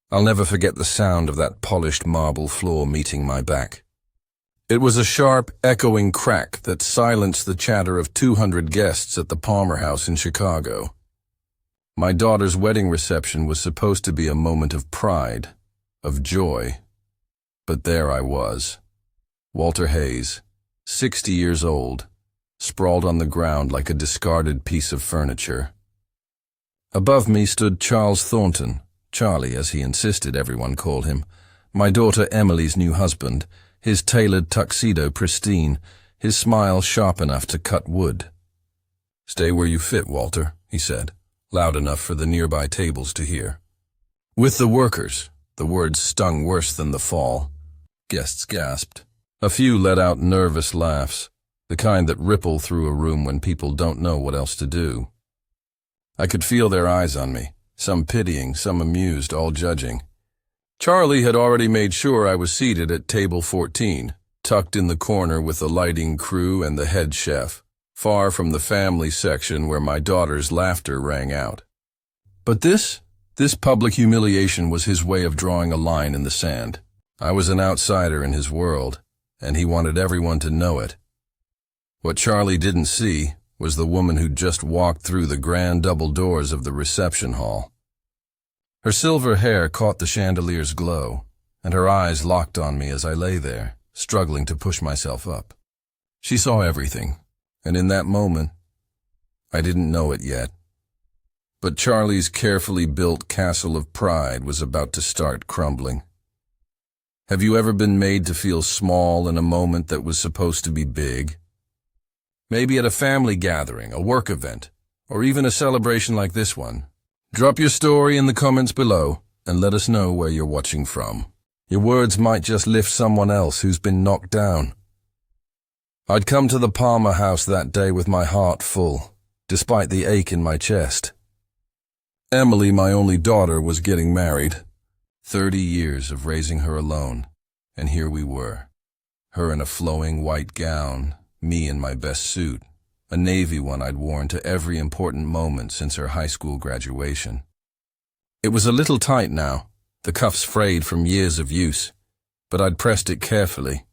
I'll never forget the sound of that polished marble floor meeting my back. It was a sharp, echoing crack that silenced the chatter of 200 guests at the Palmer House in Chicago. My daughter's wedding reception was supposed to be a moment of pride, of joy. But there I was, Walter Hayes, 60 years old, sprawled on the ground like a discarded piece of furniture. Above me stood Charles Thornton, Charlie as he insisted everyone call him, my daughter Emily's new husband, his tailored tuxedo pristine, his smile sharp enough to cut wood. "Stay where you fit, Walter," he said, loud enough for the nearby tables to hear. "With the workers," the words stung worse than the fall. Guests gasped. A few let out nervous laughs, the kind that ripple through a room when people don't know what else to do. I could feel their eyes on me, some pitying, some amused, all judging. Charlie had already made sure I was seated at table 14, tucked in the corner with the lighting crew and the head chef, far from the family section where my daughter's laughter rang out. But this public humiliation was his way of drawing a line in the sand. I was an outsider in his world, and he wanted everyone to know it. What Charlie didn't see was the woman who'd just walked through the grand double doors of the reception hall. Her silver hair caught the chandelier's glow, and her eyes locked on me as I lay there, struggling to push myself up. She saw everything, and in that moment, I didn't know it yet. But Charlie's carefully built castle of pride was about to start crumbling. Have you ever been made to feel small in a moment that was supposed to be big? Maybe at a family gathering, a work event, or even a celebration like this one. Drop your story in the comments below and let us know where you're watching from. Your words might just lift someone else who's been knocked down. I'd come to the Palmer House that day with my heart full, despite the ache in my chest. Emily, my only daughter, was getting married. 30 years of raising her alone, and here we were. Her in a flowing white gown, me in my best suit, a navy one I'd worn to every important moment since her high school graduation. It was a little tight now, the cuffs frayed from years of use, but I'd pressed it carefully,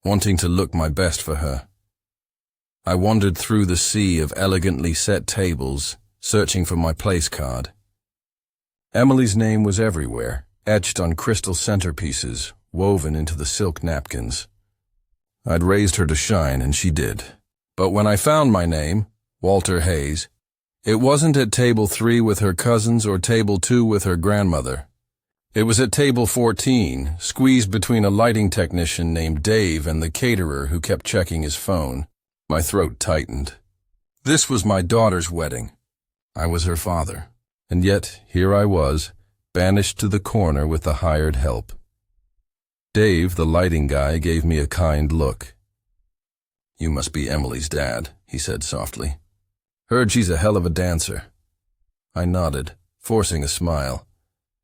wanting to look my best for her. I wandered through the sea of elegantly set tables, searching for my place card. Emily's name was everywhere, etched on crystal centerpieces, woven into the silk napkins. I'd raised her to shine, and she did. But when I found my name, Walter Hayes, it wasn't at table 3 with her cousins or table 2 with her grandmother. It was at table 14, squeezed between a lighting technician named Dave and the caterer who kept checking his phone. My throat tightened. This was my daughter's wedding. I was her father. And yet, here I was, banished to the corner with the hired help. Dave, the lighting guy, gave me a kind look. "You must be Emily's dad," he said softly. "Heard she's a hell of a dancer." I nodded, forcing a smile.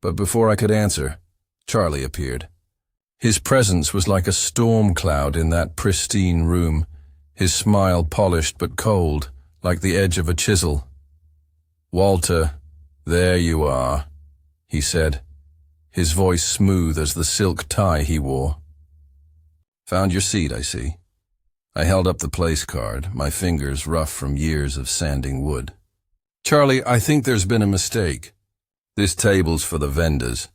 But before I could answer, Charlie appeared. His presence was like a storm cloud in that pristine room, his smile polished but cold, like the edge of a chisel. "Walter, there you are," he said, his voice smooth as the silk tie he wore. "Found your seat, I see." I held up the place card, my fingers rough from years of sanding wood. "Charlie, I think there's been a mistake. This table's for the vendors."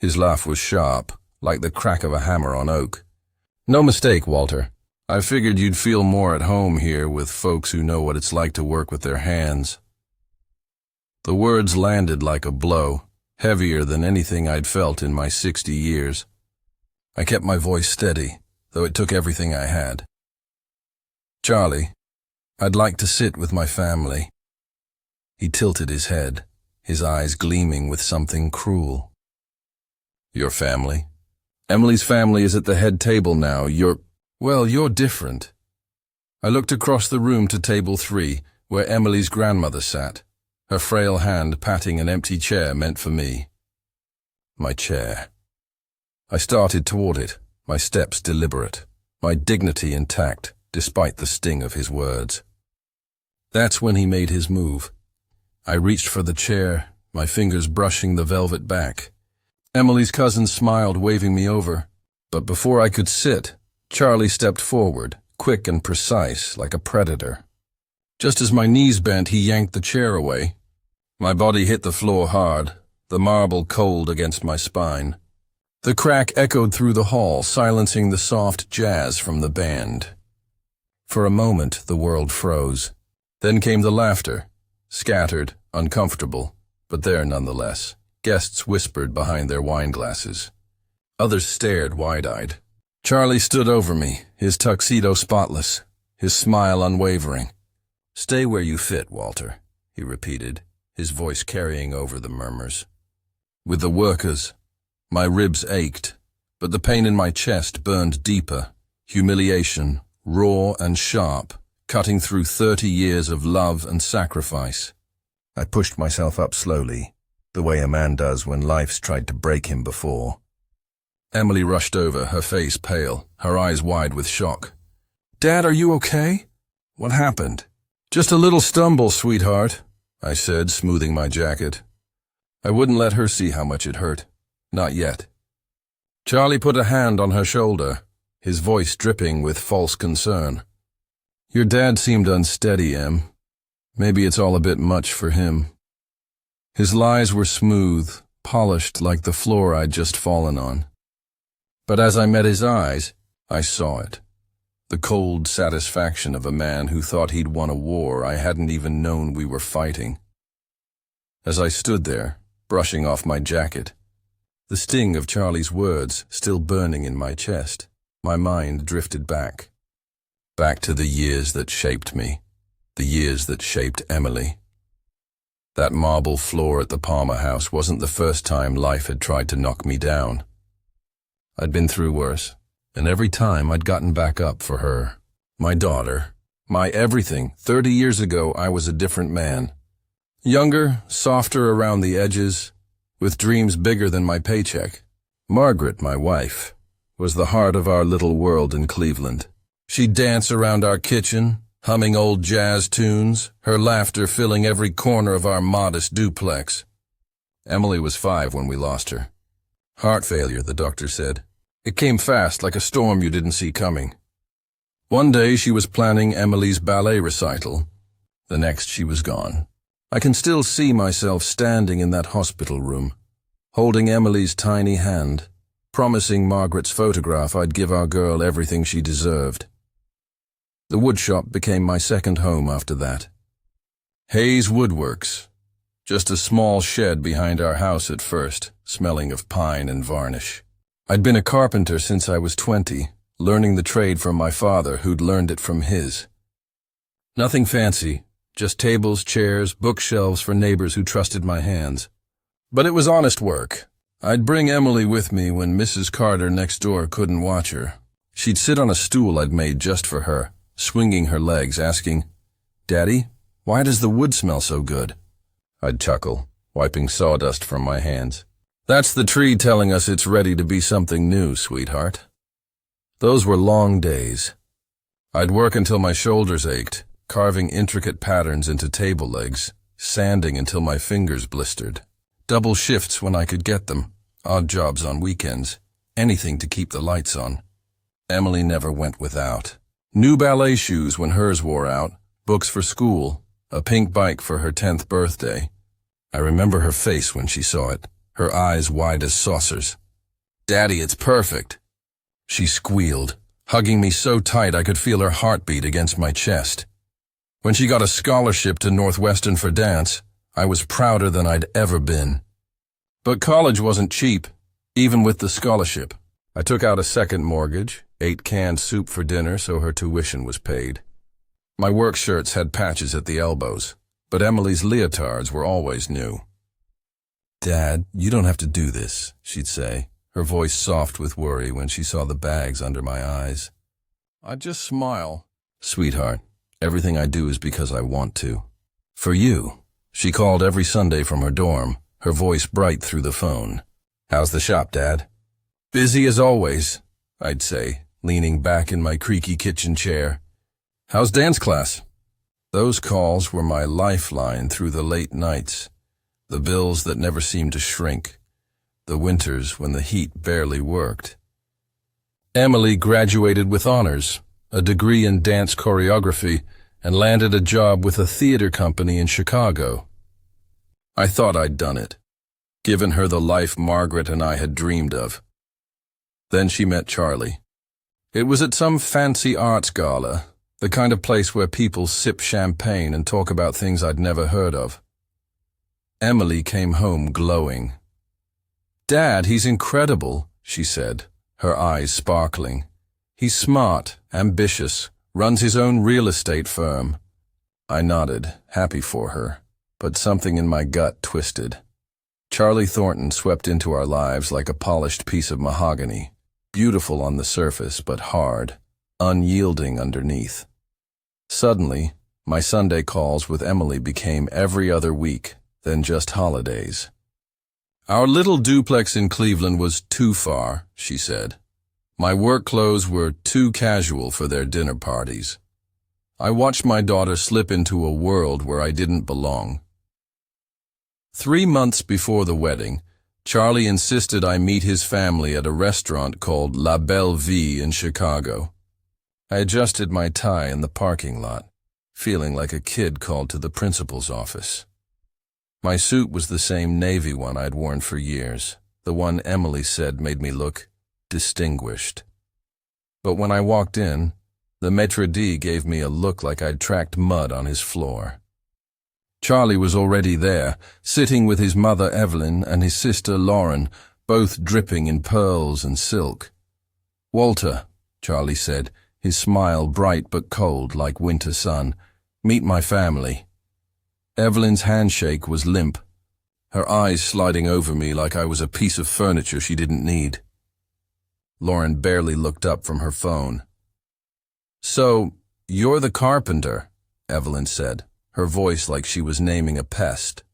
His laugh was sharp, like the crack of a hammer on oak. "No mistake, Walter. I figured you'd feel more at home here with folks who know what it's like to work with their hands." The words landed like a blow, heavier than anything I'd felt in my 60 years. I kept my voice steady, though it took everything I had. "Charlie, I'd like to sit with my family." He tilted his head, his eyes gleaming with something cruel. "Your family? Emily's family is at the head table now. You're different." I looked across the room to table 3, where Emily's grandmother sat, her frail hand patting an empty chair meant for me. My chair. I started toward it, my steps deliberate, my dignity intact, despite the sting of his words. That's when he made his move. I reached for the chair, my fingers brushing the velvet back. Emily's cousin smiled, waving me over. But before I could sit, Charlie stepped forward, quick and precise, like a predator. Just as my knees bent, he yanked the chair away. My body hit the floor hard, the marble cold against my spine. The crack echoed through the hall, silencing the soft jazz from the band. For a moment, the world froze. Then came the laughter, scattered, uncomfortable, but there nonetheless. Guests whispered behind their wine glasses. Others stared wide-eyed. Charlie stood over me, his tuxedo spotless, his smile unwavering. "Stay where you fit, Walter," he repeated, his voice carrying over the murmurs. With the workers, my ribs ached, but the pain in my chest burned deeper, humiliation, raw and sharp, cutting through 30 years of love and sacrifice. I pushed myself up slowly, the way a man does when life's tried to break him before. Emily rushed over, her face pale, her eyes wide with shock. "Dad, are you okay? What happened?" "Just a little stumble, sweetheart," I said, smoothing my jacket. I wouldn't let her see how much it hurt. Not yet. Charlie put a hand on her shoulder, his voice dripping with false concern. "Your dad seemed unsteady, Em. Maybe it's all a bit much for him." His lies were smooth, polished like the floor I'd just fallen on. But as I met his eyes, I saw it. The cold satisfaction of a man who thought he'd won a war I hadn't even known we were fighting. As I stood there, brushing off my jacket, the sting of Charlie's words still burning in my chest, my mind drifted back. Back to the years that shaped me, the years that shaped Emily. That marble floor at the Palmer house wasn't the first time life had tried to knock me down. I'd been through worse, and every time I'd gotten back up for her, my daughter, my everything. 30 years ago, I was a different man. Younger, softer around the edges, with dreams bigger than my paycheck. Margaret, my wife, was the heart of our little world in Cleveland. She'd dance around our kitchen, humming old jazz tunes, her laughter filling every corner of our modest duplex. Emily was 5 when we lost her. Heart failure, the doctor said. It came fast, like a storm you didn't see coming. One day she was planning Emily's ballet recital. The next she was gone. I can still see myself standing in that hospital room, holding Emily's tiny hand, promising Margaret's photograph I'd give our girl everything she deserved. The woodshop became my second home after that. Hayes Woodworks, just a small shed behind our house at first, smelling of pine and varnish. I'd been a carpenter since I was 20, learning the trade from my father who'd learned it from his. Nothing fancy, just tables, chairs, bookshelves for neighbors who trusted my hands. But it was honest work. I'd bring Emily with me when Mrs. Carter next door couldn't watch her. She'd sit on a stool I'd made just for her, swinging her legs, asking, "Daddy, why does the wood smell so good?" I'd chuckle, wiping sawdust from my hands. "That's the tree telling us it's ready to be something new, sweetheart." Those were long days. I'd work until my shoulders ached, carving intricate patterns into table legs, sanding until my fingers blistered. Double shifts when I could get them, odd jobs on weekends, anything to keep the lights on. Emily never went without. New ballet shoes when hers wore out, books for school, a pink bike for her 10th birthday. I remember her face when she saw it, her eyes wide as saucers. "Daddy, it's perfect." She squealed, hugging me so tight I could feel her heartbeat against my chest. When she got a scholarship to Northwestern for dance, I was prouder than I'd ever been. But college wasn't cheap, even with the scholarship. I took out a second mortgage, ate canned soup for dinner so her tuition was paid. My work shirts had patches at the elbows, but Emily's leotards were always new. "Dad, you don't have to do this," she'd say, her voice soft with worry when she saw the bags under my eyes. I'd just smile. "Sweetheart, everything I do is because I want to. For you." She called every Sunday from her dorm, her voice bright through the phone. "How's the shop, Dad?" "Busy as always," I'd say, leaning back in my creaky kitchen chair. "How's dance class?" Those calls were my lifeline through the late nights, the bills that never seemed to shrink, the winters when the heat barely worked. Emily graduated with honors, a degree in dance choreography, and landed a job with a theater company in Chicago. I thought I'd done it, given her the life Margaret and I had dreamed of. Then she met Charlie. It was at some fancy arts gala, the kind of place where people sip champagne and talk about things I'd never heard of. Emily came home glowing. "Dad, he's incredible," she said, her eyes sparkling. "He's smart, ambitious, runs his own real estate firm." I nodded, happy for her, but something in my gut twisted. Charlie Thornton swept into our lives like a polished piece of mahogany, beautiful on the surface but hard, unyielding underneath. Suddenly, my Sunday calls with Emily became every other week, then just holidays. "Our little duplex in Cleveland was too far," she said. "My work clothes were too casual for their dinner parties. I watched my daughter slip into a world where I didn't belong." 3 months before the wedding, Charlie insisted I meet his family at a restaurant called La Belle Vie in Chicago. I adjusted my tie in the parking lot, feeling like a kid called to the principal's office. My suit was the same navy one I'd worn for years, the one Emily said made me look distinguished. But when I walked in, the maitre d' gave me a look like I'd tracked mud on his floor. Charlie was already there, sitting with his mother Evelyn and his sister Lauren, both dripping in pearls and silk. "Walter," Charlie said, his smile bright but cold like winter sun, "meet my family." Evelyn's handshake was limp, her eyes sliding over me like I was a piece of furniture she didn't need. Lauren barely looked up from her phone. "So, you're the carpenter," Evelyn said, her voice like she was naming a pest.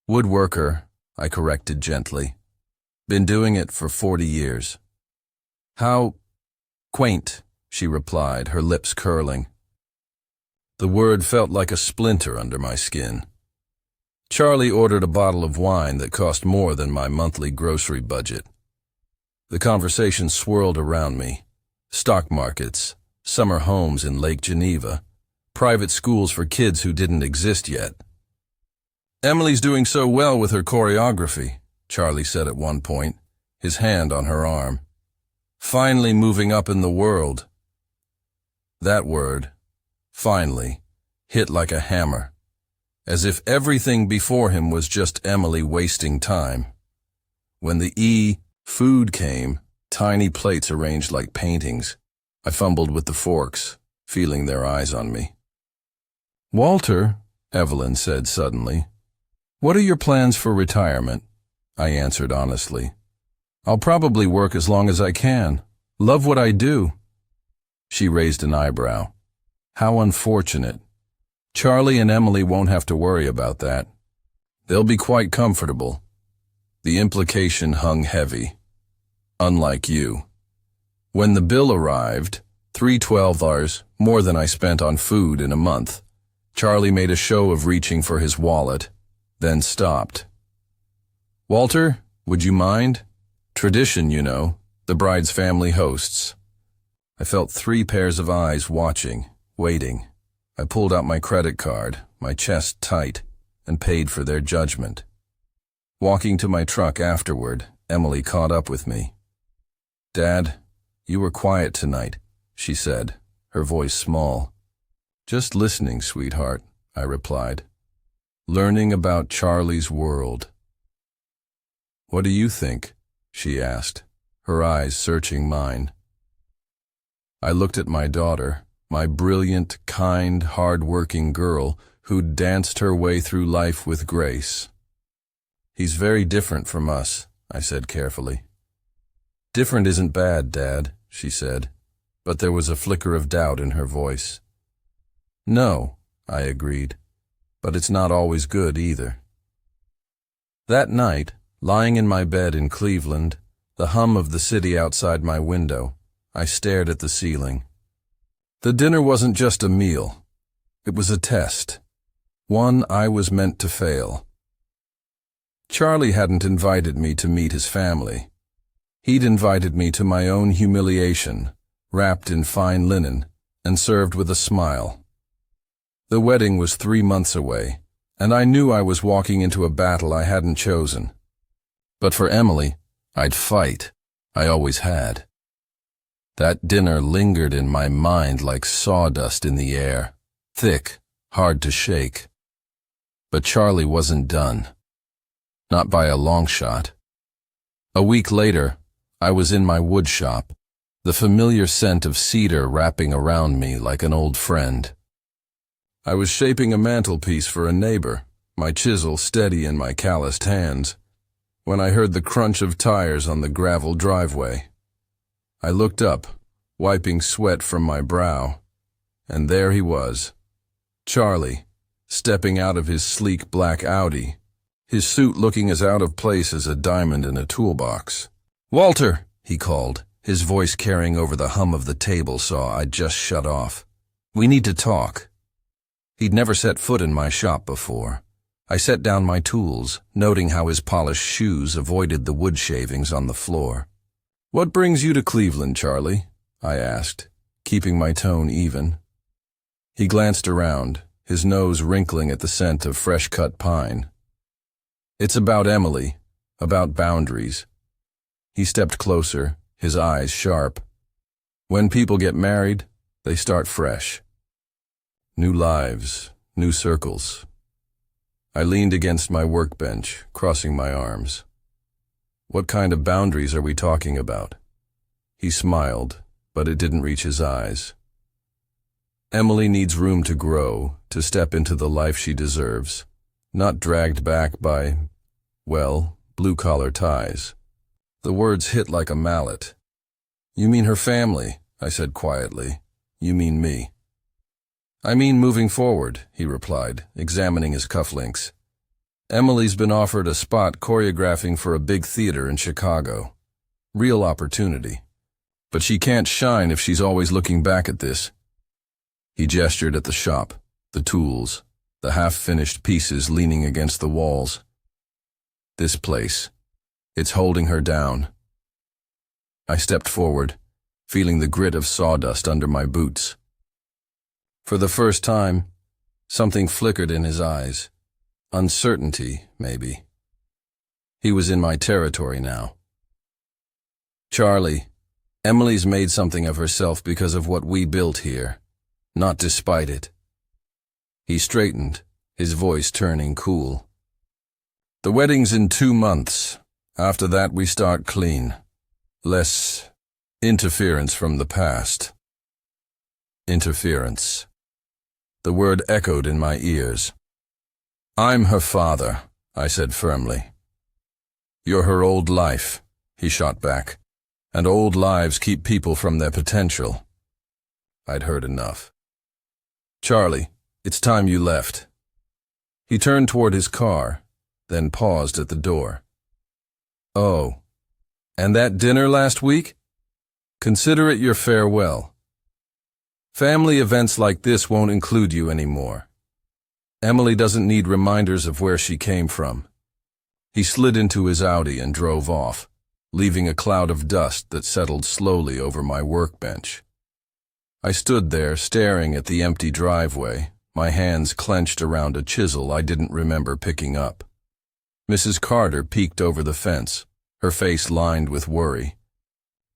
"Woodworker," I corrected gently. "Been doing it for 40 years. "How quaint," she replied, her lips curling. The word felt like a splinter under my skin. Charlie ordered a bottle of wine that cost more than my monthly grocery budget. The conversation swirled around me. Stock markets, summer homes in Lake Geneva, private schools for kids who didn't exist yet. "Emily's doing so well with her choreography," Charlie said at one point, his hand on her arm. "Finally moving up in the world." That word, finally, hit like a hammer, as if everything before him was just Emily wasting time. When the food came, tiny plates arranged like paintings, I fumbled with the forks, feeling their eyes on me. "Walter," Evelyn said suddenly, "what are your plans for retirement?" I answered honestly. "I'll probably work as long as I can. Love what I do." She raised an eyebrow. "How unfortunate. Charlie and Emily won't have to worry about that. They'll be quite comfortable." The implication hung heavy. "Unlike you." When the bill arrived, $312, more than I spent on food in a month, Charlie made a show of reaching for his wallet, then stopped. "Walter, would you mind? Tradition, you know, the bride's family hosts." I felt 3 pairs of eyes watching, waiting. I pulled out my credit card, my chest tight, and paid for their judgment. Walking to my truck afterward, Emily caught up with me. "Dad, you were quiet tonight," she said, her voice small. "Just listening, sweetheart," I replied. "Learning about Charlie's world." "What do you think?" she asked, her eyes searching mine. I looked at my daughter, my brilliant, kind, hard-working girl who'd danced her way through life with grace. "He's very different from us," I said carefully. "Different isn't bad, Dad," she said, but there was a flicker of doubt in her voice. "No," I agreed, "but it's not always good either." That night, lying in my bed in Cleveland, the hum of the city outside my window, I stared at the ceiling. The dinner wasn't just a meal. It was a test, one I was meant to fail. Charlie hadn't invited me to meet his family. He'd invited me to my own humiliation, wrapped in fine linen and served with a smile. The wedding was 3 months away, and I knew I was walking into a battle I hadn't chosen. But for Emily, I'd fight. I always had. That dinner lingered in my mind like sawdust in the air, thick, hard to shake. But Charlie wasn't done. Not by a long shot. A week later, I was in my wood shop, the familiar scent of cedar wrapping around me like an old friend. I was shaping a mantelpiece for a neighbor, my chisel steady in my calloused hands, when I heard the crunch of tires on the gravel driveway. I looked up, wiping sweat from my brow, and there he was, Charlie, stepping out of his sleek black Audi, his suit looking as out of place as a diamond in a toolbox. "Walter," he called, his voice carrying over the hum of the table saw I'd just shut off. "We need to talk." He'd never set foot in my shop before. I set down my tools, noting how his polished shoes avoided the wood shavings on the floor. "What brings you to Cleveland, Charlie?" I asked, keeping my tone even. He glanced around, his nose wrinkling at the scent of fresh-cut pine. "It's about Emily, about boundaries." He stepped closer, his eyes sharp. "When people get married, they start fresh. New lives, new circles." I leaned against my workbench, crossing my arms. "What kind of boundaries are we talking about?" He smiled, but it didn't reach his eyes. "Emily needs room to grow, to step into the life she deserves, not dragged back by, well, blue-collar ties." The words hit like a mallet. "You mean her family," I said quietly. "You mean me." "I mean moving forward," he replied, examining his cufflinks. "Emily's been offered a spot choreographing for a big theater in Chicago. Real opportunity. But she can't shine if she's always looking back at this." He gestured at the shop, the tools, the half-finished pieces leaning against the walls. "This place. It's holding her down." I stepped forward, feeling the grit of sawdust under my boots. For the first time, something flickered in his eyes. Uncertainty, maybe. He was in my territory now. "Charlie, Emily's made something of herself because of what we built here, not despite it." He straightened, his voice turning cool. "The wedding's in 2 months. After that we start clean. Less interference from the past." Interference. The word echoed in my ears. "I'm her father," I said firmly. "You're her old life," he shot back, "and old lives keep people from their potential." I'd heard enough. "Charlie, it's time you left." He turned toward his car, then paused at the door. "Oh, and that dinner last week? Consider it your farewell. Family events like this won't include you anymore. Emily doesn't need reminders of where she came from." He slid into his Audi and drove off, leaving a cloud of dust that settled slowly over my workbench. I stood there staring at the empty driveway, my hands clenched around a chisel I didn't remember picking up. Mrs. Carter peeked over the fence, her face lined with worry.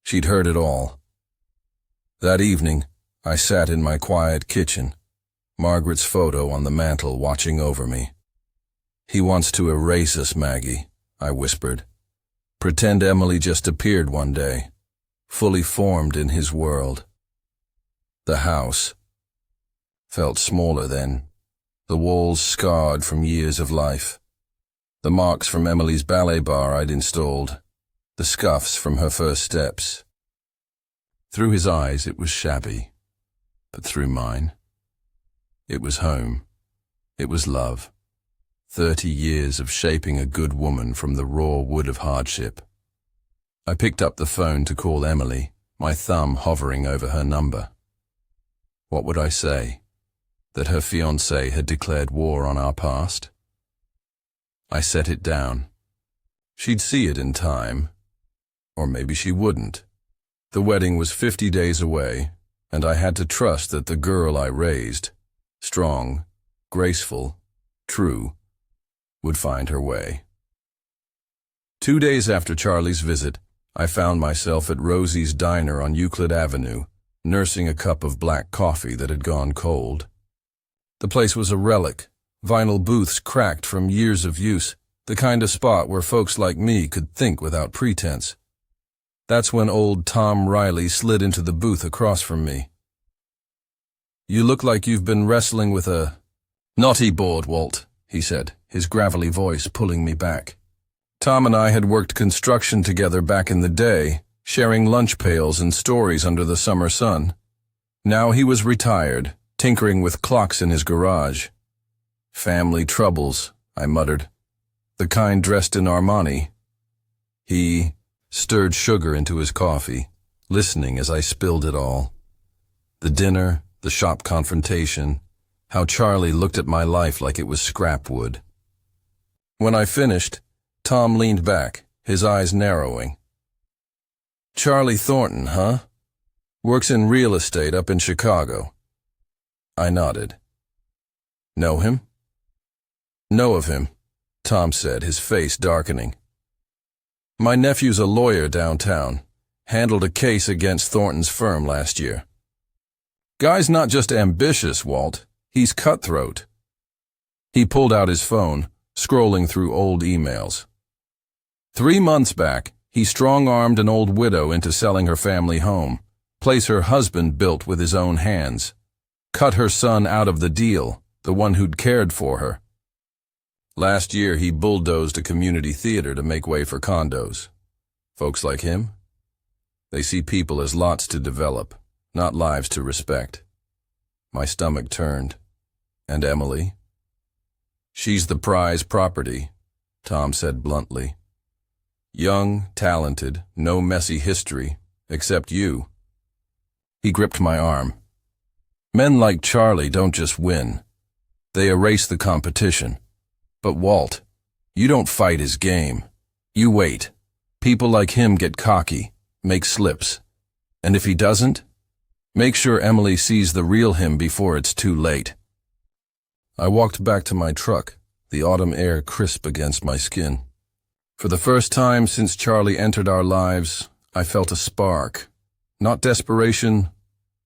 She'd heard it all. That evening, I sat in my quiet kitchen, Margaret's photo on the mantel watching over me. "He wants to erase us, Maggie," I whispered. "Pretend Emily just appeared one day, fully formed in his world." The house felt smaller then, the walls scarred from years of life, the marks from Emily's ballet bar I'd installed, the scuffs from her first steps. Through his eyes it was shabby, but through mine, it was home. It was love. 30 years of shaping a good woman from the raw wood of hardship. I picked up the phone to call Emily, my thumb hovering over her number. What would I say? That her fiancé had declared war on our past? I set it down, She'd see it in time. Or maybe she wouldn't. The wedding was 50 days away, and I had to trust that the girl I raised, strong, graceful, true, would find her way. 2 days after Charlie's visit, I found myself at Rosie's Diner on Euclid Avenue, nursing a cup of black coffee that had gone cold. The place was a relic, vinyl booths cracked from years of use, the kind of spot where folks like me could think without pretense. That's when old Tom Riley slid into the booth across from me. "You look like you've been wrestling with a naughty board, Walt," he said, his gravelly voice pulling me back. Tom and I had worked construction together back in the day, sharing lunch pails and stories under the summer sun. Now he was retired, tinkering with clocks in his garage. "Family troubles," I muttered. "The kind dressed in Armani." He stirred sugar into his coffee, listening as I spilled it all. The dinner, the shop confrontation, how Charlie looked at my life like it was scrap wood. When I finished, Tom leaned back, his eyes narrowing. "Charlie Thornton, huh? Works in real estate up in Chicago." I nodded. "Know him?" "Know of him," Tom said, his face darkening. "My nephew's a lawyer downtown. Handled a case against Thornton's firm last year. Guy's not just ambitious, Walt. He's cutthroat." He pulled out his phone, scrolling through old emails. 3 months back, he strong-armed an old widow into selling her family home, place her husband built with his own hands. Cut her son out of the deal, the one who'd cared for her. Last year, he bulldozed a community theater to make way for condos. Folks like him? They see people as lots to develop, not lives to respect. My stomach turned. And Emily? "She's the prize property," Tom said bluntly. "Young, talented, no messy history, except you." He gripped my arm. "Men like Charlie don't just win. They erase the competition. But Walt, you don't fight his game. You wait. People like him get cocky, make slips. And if he doesn't, make sure Emily sees the real him before it's too late." I walked back to my truck, the autumn air crisp against my skin. For the first time since Charlie entered our lives, I felt a spark. Not desperation,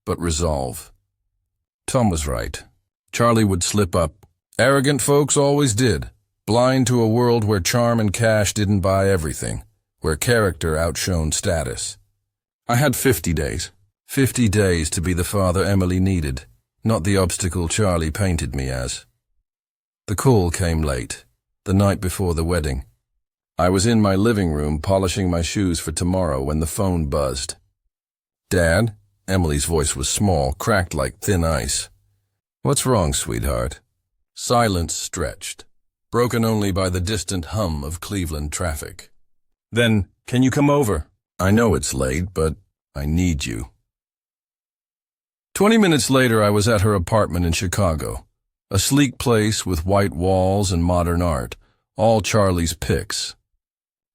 but resolve. Tom was right. Charlie would slip up. Arrogant folks always did, blind to a world where charm and cash didn't buy everything, where character outshone status. I had 50 days. 50 days to be the father Emily needed, not the obstacle Charlie painted me as. The call came late, the night before the wedding. I was in my living room polishing my shoes for tomorrow when the phone buzzed. "Dad?" Emily's voice was small, cracked like thin ice. "What's wrong, sweetheart?" Silence stretched, broken only by the distant hum of Cleveland traffic. "Then, can you come over? I know it's late, but I need you." 20 minutes later, I was at her apartment in Chicago. A sleek place with white walls and modern art, all Charlie's picks.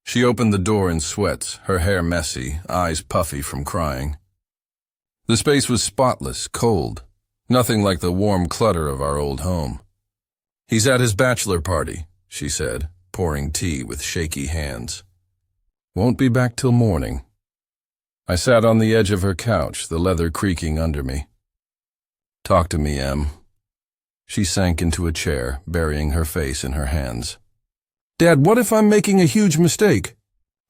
She opened the door in sweats, her hair messy, eyes puffy from crying. The space was spotless, cold, nothing like the warm clutter of our old home. "He's at his bachelor party," she said, pouring tea with shaky hands. "Won't be back till morning." I sat on the edge of her couch, the leather creaking under me. "Talk to me, Em." She sank into a chair, burying her face in her hands. "Dad, what if I'm making a huge mistake?"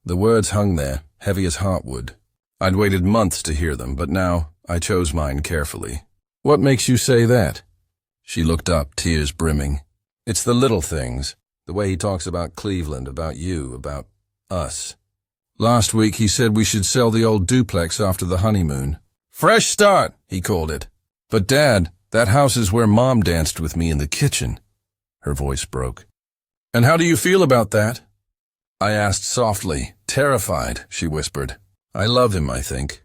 The words hung there, heavy as heartwood. I'd waited months to hear them, but now I chose mine carefully. "What makes you say that?" She looked up, tears brimming. "It's the little things, the way he talks about Cleveland, about you, about us. Last week he said we should sell the old duplex after the honeymoon. Fresh start, he called it. But Dad, that house is where Mom danced with me in the kitchen." Her voice broke. "And how do you feel about that?" I asked softly, terrified, she whispered. "I love him, I think.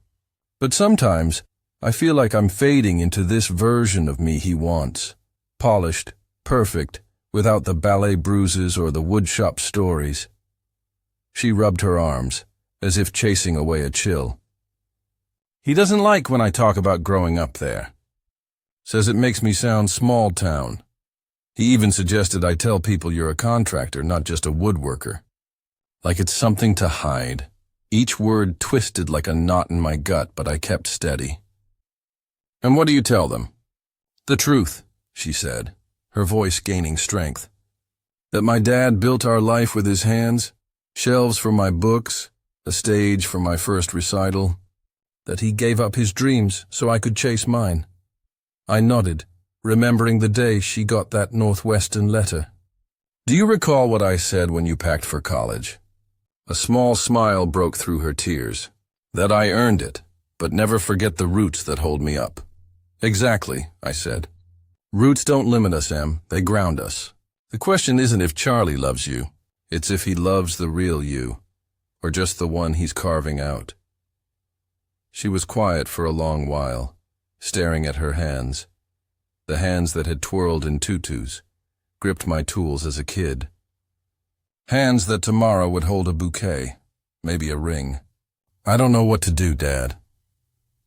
But sometimes I feel like I'm fading into this version of me he wants. Polished, perfect, without the ballet bruises or the woodshop stories." She rubbed her arms, as if chasing away a chill. He doesn't like when I talk about growing up there. Says it makes me sound small town. He even suggested I tell people you're a contractor, not just a woodworker. Like it's something to hide. Each word twisted like a knot in my gut, but I kept steady. And what do you tell them? The truth, she said, her voice gaining strength. That my dad built our life with his hands, shelves for my books, a stage for my first recital. That he gave up his dreams so I could chase mine. I nodded, remembering the day she got that Northwestern letter. Do you recall what I said when you packed for college? A small smile broke through her tears. That I earned it, but never forget the roots that hold me up. Exactly, I said. Roots don't limit us, Em, they ground us. The question isn't if Charlie loves you, it's if he loves the real you, or just the one he's carving out. She was quiet for a long while, staring at her hands, the hands that had twirled in tutus, gripped my tools as a kid. Hands that tomorrow would hold a bouquet, maybe a ring. I don't know what to do, Dad.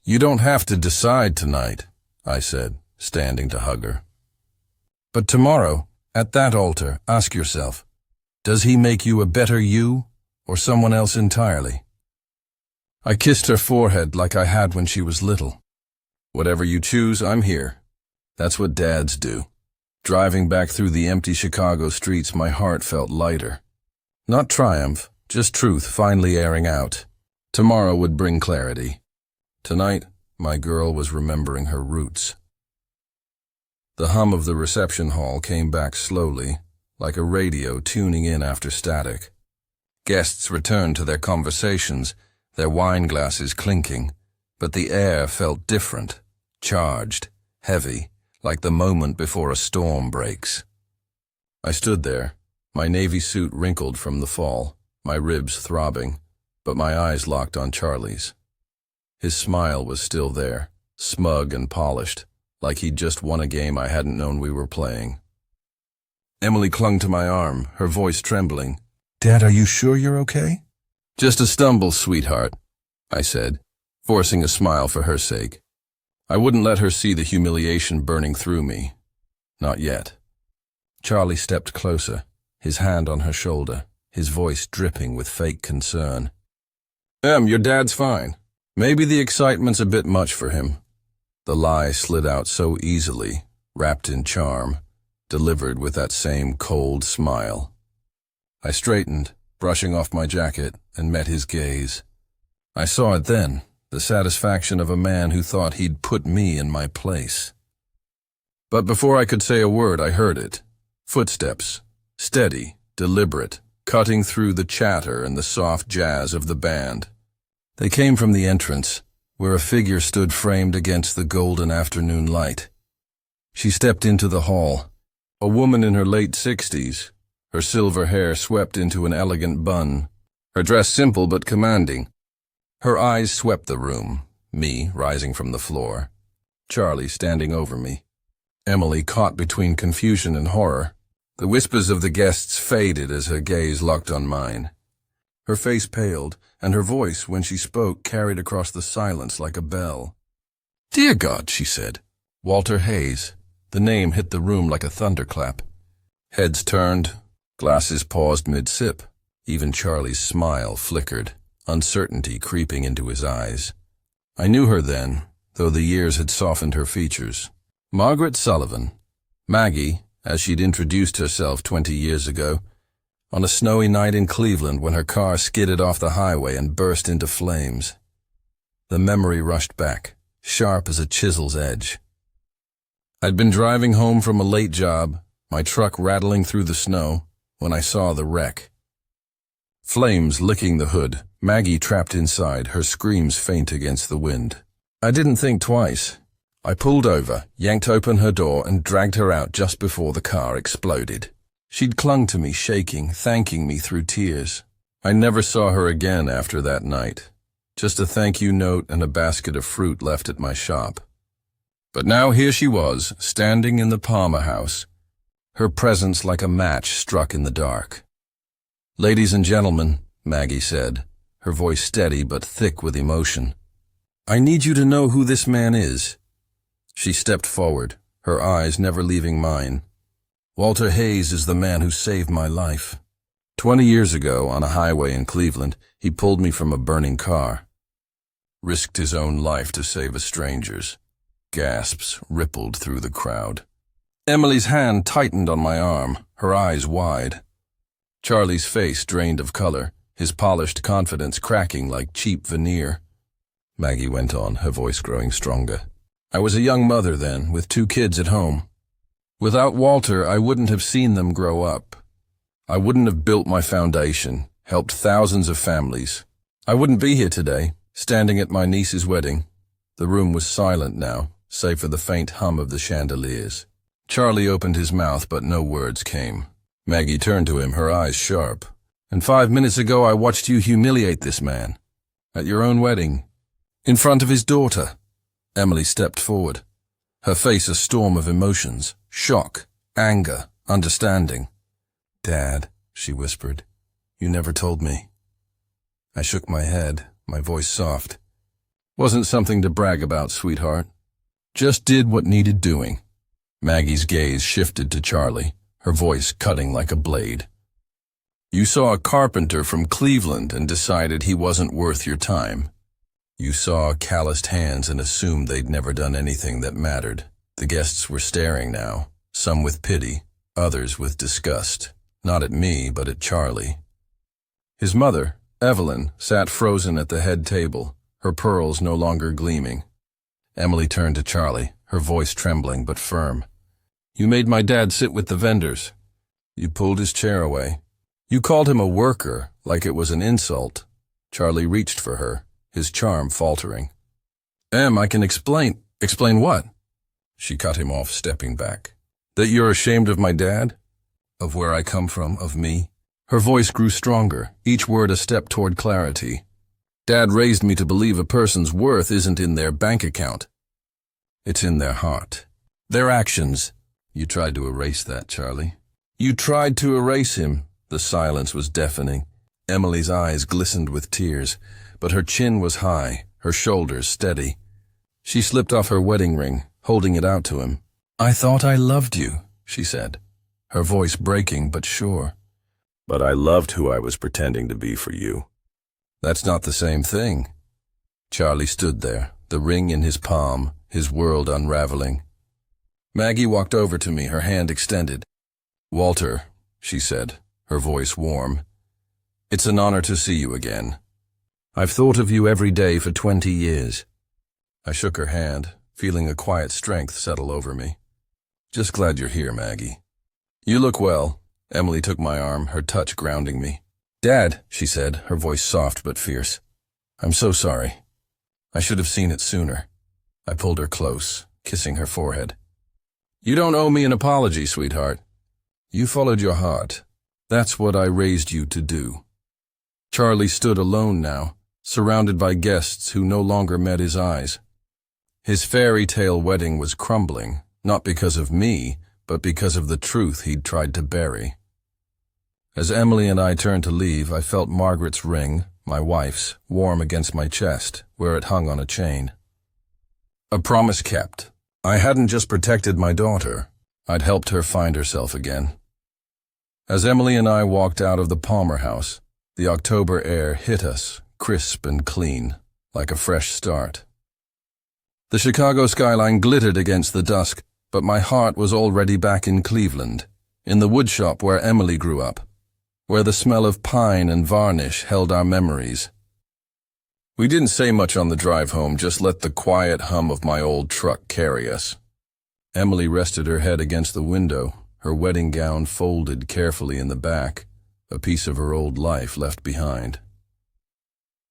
You don't have to decide tonight, I said, standing to hug her. But tomorrow, at that altar, ask yourself, does he make you a better you, or someone else entirely? I kissed her forehead like I had when she was little. Whatever you choose, I'm here. That's what dads do. Driving back through the empty Chicago streets, my heart felt lighter. Not triumph, just truth finally airing out. Tomorrow would bring clarity. Tonight, my girl was remembering her roots. The hum of the reception hall came back slowly, like a radio tuning in after static. Guests returned to their conversations, their wine glasses clinking, but the air felt different, charged, heavy, like the moment before a storm breaks. I stood there, my navy suit wrinkled from the fall, my ribs throbbing, but my eyes locked on Charlie's. His smile was still there, smug and polished, like he'd just won a game I hadn't known we were playing. Emily clung to my arm, her voice trembling. Dad, are you sure you're okay? Just a stumble, sweetheart, I said, forcing a smile for her sake. I wouldn't let her see the humiliation burning through me. Not yet. Charlie stepped closer, his hand on her shoulder, his voice dripping with fake concern. Your dad's fine. Maybe the excitement's a bit much for him. The lie slid out so easily, wrapped in charm, delivered with that same cold smile. I straightened, brushing off my jacket, and met his gaze. I saw it then, the satisfaction of a man who thought he'd put me in my place. But before I could say a word, I heard it. Footsteps, steady, deliberate, cutting through the chatter and the soft jazz of the band. They came from the entrance, where a figure stood framed against the golden afternoon light. She stepped into the hall, a woman in her late 60s, her silver hair swept into an elegant bun, her dress simple but commanding. Her eyes swept the room, me rising from the floor, Charlie standing over me. Emily caught between confusion and horror. The whispers of the guests faded as her gaze locked on mine. Her face paled, and her voice, when she spoke, carried across the silence like a bell. Dear God, she said. Walter Hayes. The name hit the room like a thunderclap. Heads turned, glasses paused mid-sip. Even Charlie's smile flickered, uncertainty creeping into his eyes. I knew her then, though the years had softened her features. Margaret Sullivan. Maggie, as she'd introduced herself 20 years ago, on a snowy night in Cleveland when her car skidded off the highway and burst into flames. The memory rushed back, sharp as a chisel's edge. I'd been driving home from a late job, my truck rattling through the snow, when I saw the wreck. Flames licking the hood, Maggie trapped inside, her screams faint against the wind. I didn't think twice. I pulled over, yanked open her door, and dragged her out just before the car exploded. She'd clung to me, shaking, thanking me through tears. I never saw her again after that night. Just a thank you note and a basket of fruit left at my shop. But now here she was, standing in the Palmer house, her presence like a match struck in the dark. Ladies and gentlemen, Maggie said, her voice steady but thick with emotion. I need you to know who this man is. She stepped forward, her eyes never leaving mine. Walter Hayes is the man who saved my life. 20 years ago, on a highway in Cleveland, he pulled me from a burning car. Risked his own life to save a stranger's. Gasps rippled through the crowd. Emily's hand tightened on my arm, her eyes wide. Charlie's face drained of color, his polished confidence cracking like cheap veneer. Maggie went on, her voice growing stronger. I was a young mother then, with 2 kids at home. Without Walter, I wouldn't have seen them grow up. I wouldn't have built my foundation, helped thousands of families. I wouldn't be here today, standing at my niece's wedding. The room was silent now, save for the faint hum of the chandeliers. Charlie opened his mouth, but no words came. Maggie turned to him, her eyes sharp. And 5 minutes ago I watched you humiliate this man. At your own wedding. In front of his daughter. Emily stepped forward. Her face a storm of emotions. Shock, anger, understanding. Dad, she whispered, you never told me. I shook my head, my voice soft. Wasn't something to brag about, sweetheart. Just did what needed doing. Maggie's gaze shifted to Charlie, her voice cutting like a blade. You saw a carpenter from Cleveland and decided he wasn't worth your time. You saw calloused hands and assumed they'd never done anything that mattered. The guests were staring now, some with pity, others with disgust, not at me, but at Charlie. His mother, Evelyn, sat frozen at the head table, her pearls no longer gleaming. Emily turned to Charlie, her voice trembling but firm. You made my dad sit with the vendors. You pulled his chair away. You called him a worker, like it was an insult. Charlie reached for her, his charm faltering. Em, I can explain. Explain what? She cut him off, stepping back. That you're ashamed of my dad? Of where I come from, of me? Her voice grew stronger, each word a step toward clarity. Dad raised me to believe a person's worth isn't in their bank account. It's in their heart. Their actions. You tried to erase that, Charlie. You tried to erase him. The silence was deafening. Emily's eyes glistened with tears, but her chin was high, her shoulders steady. She slipped off her wedding ring, holding it out to him. I thought I loved you, she said, her voice breaking but sure. But I loved who I was pretending to be for you. That's not the same thing. Charlie stood there, the ring in his palm, his world unraveling. Maggie walked over to me, her hand extended. Walter, she said, her voice warm. It's an honor to see you again. I've thought of you every day for 20 years. I shook her hand, feeling a quiet strength settle over me. Just glad you're here, Maggie. You look well. Emily took my arm, her touch grounding me. Dad, she said, her voice soft but fierce. I'm so sorry. I should have seen it sooner. I pulled her close, kissing her forehead. You don't owe me an apology, sweetheart. You followed your heart. That's what I raised you to do. Charlie stood alone now, surrounded by guests who no longer met his eyes. His fairy tale wedding was crumbling, not because of me, but because of the truth he'd tried to bury. As Emily and I turned to leave, I felt Margaret's ring, my wife's, warm against my chest, where it hung on a chain. A promise kept. I hadn't just protected my daughter, I'd helped her find herself again. As Emily and I walked out of the Palmer house, the October air hit us, crisp and clean, like a fresh start. The Chicago skyline glittered against the dusk, but my heart was already back in Cleveland, in the woodshop where Emily grew up, where the smell of pine and varnish held our memories. We didn't say much on the drive home, just let the quiet hum of my old truck carry us. Emily rested her head against the window, her wedding gown folded carefully in the back, a piece of her old life left behind.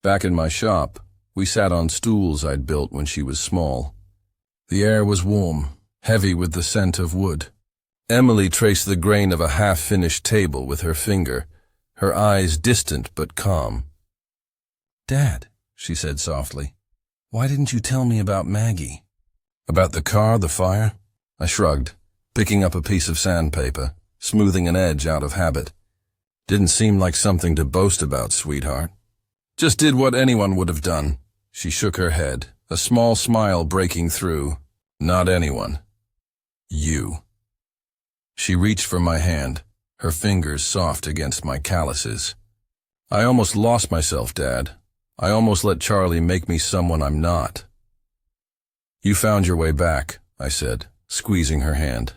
Back in my shop, we sat on stools I'd built when she was small. The air was warm, heavy with the scent of wood. Emily traced the grain of a half-finished table with her finger, her eyes distant but calm. Dad, she said softly, why didn't you tell me about Maggie? About the car, the fire? I shrugged, picking up a piece of sandpaper, smoothing an edge out of habit. Didn't seem like something to boast about, sweetheart. Just did what anyone would have done. She shook her head, a small smile breaking through. Not anyone. You. She reached for my hand, her fingers soft against my calluses. I almost lost myself, Dad. I almost let Charlie make me someone I'm not. You found your way back, I said, squeezing her hand.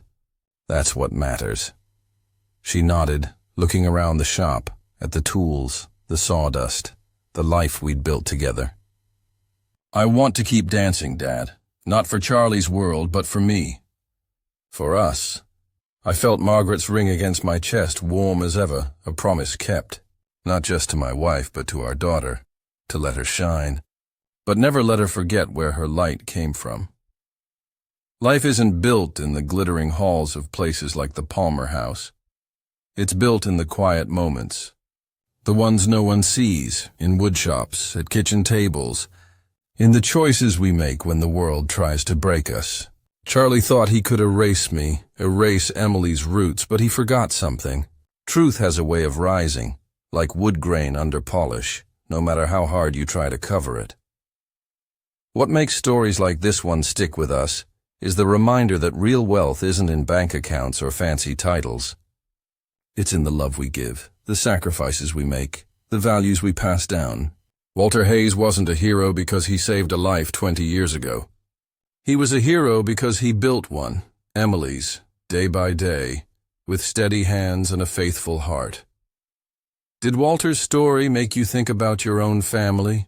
That's what matters. She nodded, looking around the shop, at the tools, the sawdust, the life we'd built together. I want to keep dancing, Dad. Not for Charlie's world, but for me. For us. I felt Margaret's ring against my chest, warm as ever, a promise kept. Not just to my wife, but to our daughter. To let her shine. But never let her forget where her light came from. Life isn't built in the glittering halls of places like the Palmer House. It's built in the quiet moments. The ones no one sees, in woodshops, at kitchen tables, in the choices we make when the world tries to break us. Charlie thought he could erase me, erase Emily's roots, but he forgot something. Truth has a way of rising, like wood grain under polish, no matter how hard you try to cover it. What makes stories like this one stick with us is the reminder that real wealth isn't in bank accounts or fancy titles. It's in the love we give, the sacrifices we make, the values we pass down. Walter Hayes wasn't a hero because he saved a life 20 years ago. He was a hero because he built one, Emily's, day by day, with steady hands and a faithful heart. Did Walter's story make you think about your own family,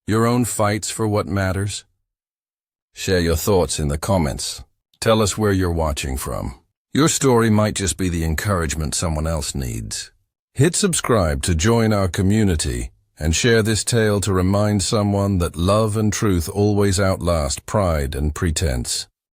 your own fights for what matters? Share your thoughts in the comments. Tell us where you're watching from. Your story might just be the encouragement someone else needs. Hit subscribe to join our community and share this tale to remind someone that love and truth always outlast pride and pretense.